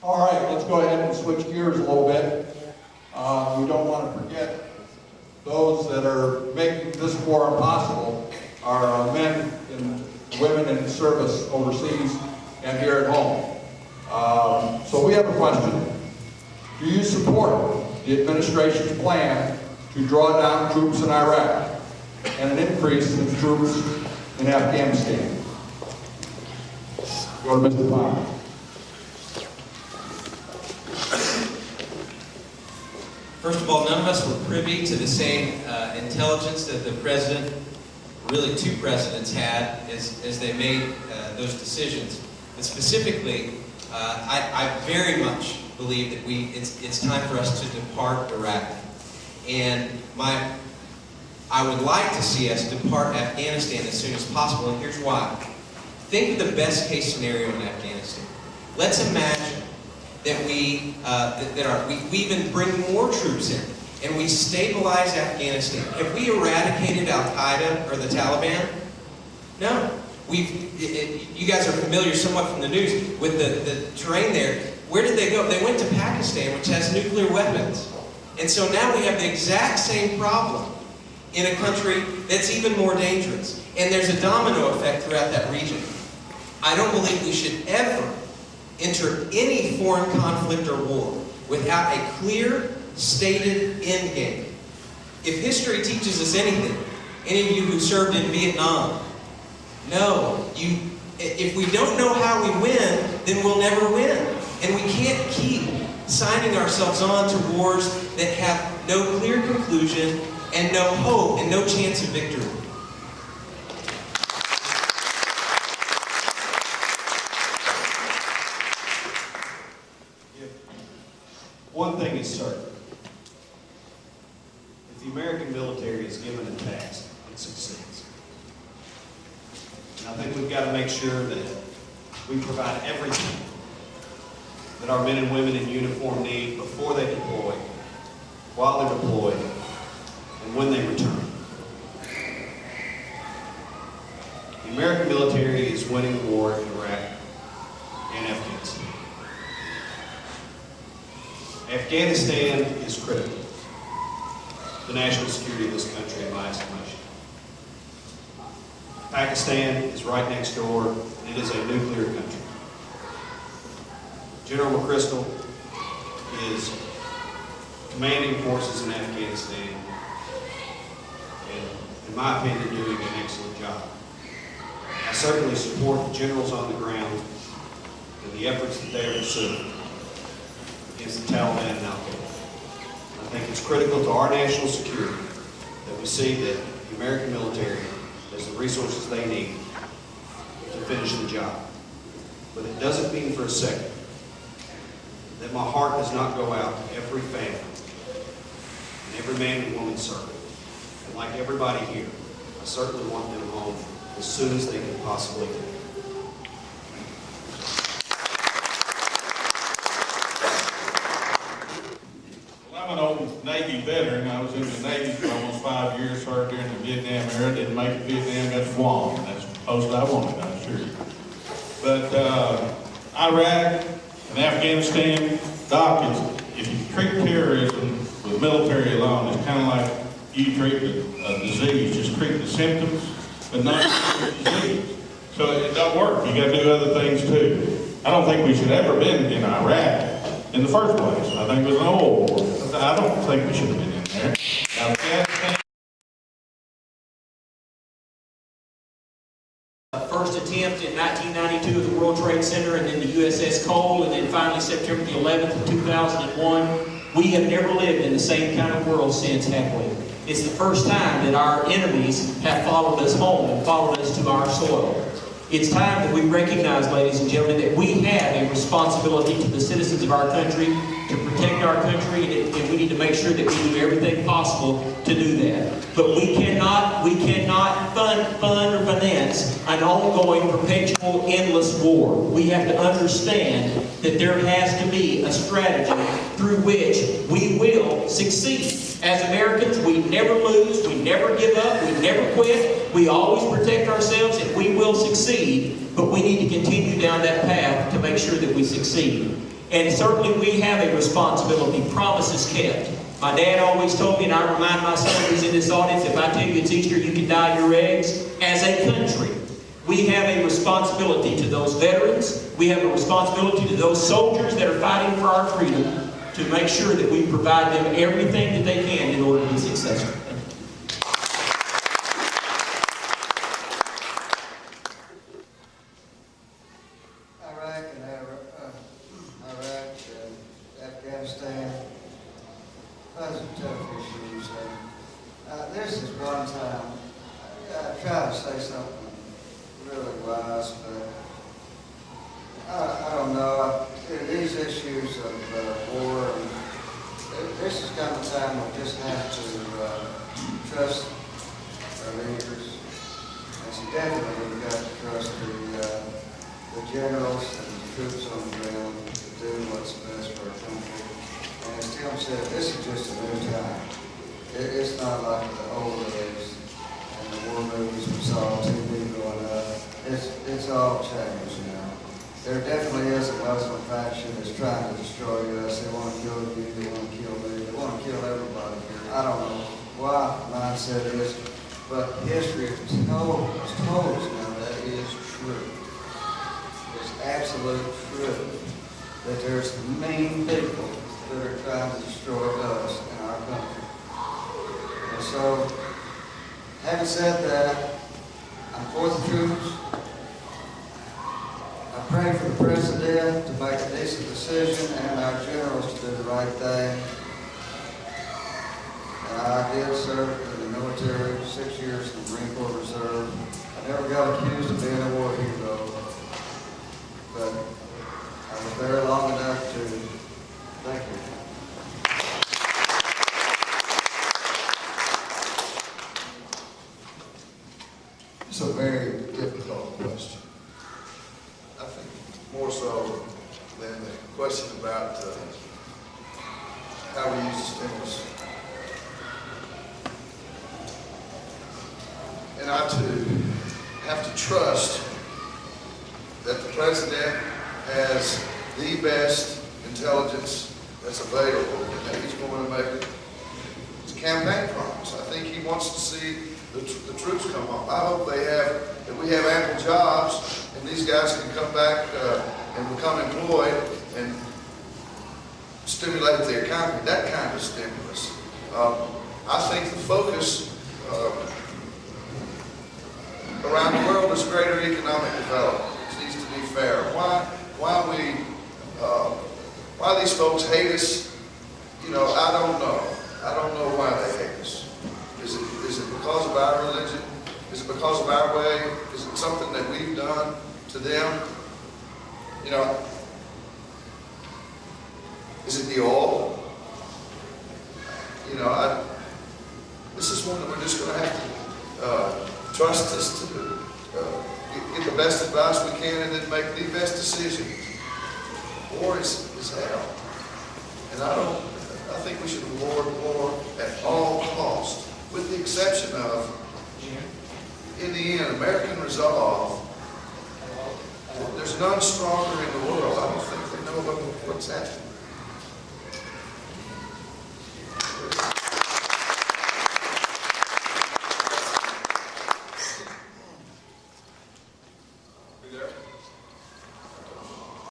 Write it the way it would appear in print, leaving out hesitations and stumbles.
All right, let's go ahead and switch gears a little bit. We don't want to forget those that are making this forum possible are men and women in service overseas and here at home. So we have a question. Do you support the administration's plan to draw down troops in Iraq and an increase in troops in Afghanistan? Go to Mr. Palmer. First of all, none of us were privy to the same intelligence that the president, really two presidents, had as they made those decisions. But specifically, I very much believe that it's time for us to depart Iraq. And I would like to see us depart Afghanistan as soon as possible, and here's why. Think of the best case scenario in Afghanistan. Let's imagine that we even bring more troops in and we stabilize Afghanistan. Have we eradicated Al-Qaeda or the Taliban? No. You guys are familiar somewhat from the news with the terrain there. Where did they go? They went to Pakistan, which has nuclear weapons. And so now we have the exact same problem in a country that's even more dangerous. And there's a domino effect throughout that region. I don't believe we should ever enter any foreign conflict or war without a clear, stated end game. If history teaches us anything, any of you who served in Vietnam, no, if we don't know how we win, then we'll never win. And we can't keep signing ourselves on to wars that have no clear conclusion and no hope and no chance of victory. One thing is certain. If the American military is given a task, it succeeds. And I think we've got to make sure that we provide everything that our men and women in uniform need before they deploy, while they're deployed, and when they return. The American military is winning the war in Iraq and Afghanistan. Afghanistan is critical to the national security of this country, in my estimation. Pakistan is right next door, and it is a nuclear country. General McChrystal is commanding forces in Afghanistan, and in my opinion, doing an excellent job. I certainly support the generals on the ground and the efforts that they are pursuing against the Taliban and Al-Qaeda. I think it's critical to our national security that we see that the American military has the resources they need to finish the job. But it doesn't mean for a second that my heart does not go out to every family and every man and woman serving. And like everybody here, I certainly want them home as soon as they can possibly do. I'm an old Navy veteran. I was in the Navy for almost 5 years, served during the Vietnam era, didn't make it to Vietnam, got to Guam. That's the post I wanted, I'm sure. But Iraq and Afghanistan, Doc, if you treat terrorism with military alone, it's kind of like you treat a disease. Just treat the symptoms, but not the disease. So it don't work. You got to do other things too. I don't think we should ever been in Iraq in the first place. I think it was an oil war. I don't think we should have been in there. Afghanistan. First attempt in 1992 at the World Trade Center, and then the USS Cole, and then finally September the 11th of 2001. We have never lived in the same kind of world since, have we? It's the first time that our enemies have followed us home and followed us to our soil. It's time that we recognize, ladies and gentlemen, that we have a responsibility to the citizens of our country to protect our country, and we need to make sure that we do everything possible to do that. But we cannot fund or finance an ongoing, perpetual, endless war. We have to understand that there has to be a strategy through which we will succeed. As Americans, we never lose, we never give up, we never quit. We always protect ourselves, and we will succeed. But we need to continue down that path to make sure that we succeed. And certainly we have a responsibility, promises kept. My dad always told me, and I remind my son who's in this audience, if I tell you it's Easter, you can dye your eggs. As a country, we have a responsibility to those veterans. We have a responsibility to those soldiers that are fighting for our freedom to make sure that we provide them everything that they can in order to be successful. Iraq and Afghanistan, those are tough issues. This is one time, I try to say something really wise, but I don't know. These issues of war, this is kind of time we just have to trust our leaders. And so definitely we've got to trust the generals and the troops on the ground to do what's best for our country. And as Tim said, this is just a new time. It's not like the old days and the war movies we saw on TV going up. It's all changed now. There definitely is a Muslim faction that's trying to destroy us. They want to kill you, they want to kill me, they want to kill everybody here. I don't know why mindset is, but history has told us now that is true. It's absolute truth that there's mean people that are trying to destroy us and our country. And so, having said that, I'm for the troops. I pray for the President to make a decent decision and our generals to do the right thing. And I did serve in the military, 6 years in the Marine Corps Reserve. I never got accused of being a war hero, but I was there long enough to thank you. It's a very difficult question. I think more so than the question about how we use the stimulus. And I too have to trust that the President has the best intelligence that's available and that he's going to make his campaign promise. I think he wants to see the troops come home. I hope that we have ample jobs and these guys can come back and become employed and stimulate the economy, that kind of stimulus. I think the focus around the world is greater economic development. It needs to be fair. Why these folks hate us, I don't know. I don't know why they hate us. Is it because of our religion? Is it because of our way? Is it something that we've done to them? Is it the oil? This is one that we're just going to have to trust us to get the best advice we can and then make the best decisions. War is hell. And I think we should avoid war at all costs, with the exception of, in the end, American resolve. There's none stronger in the world. I don't think they know what's happening.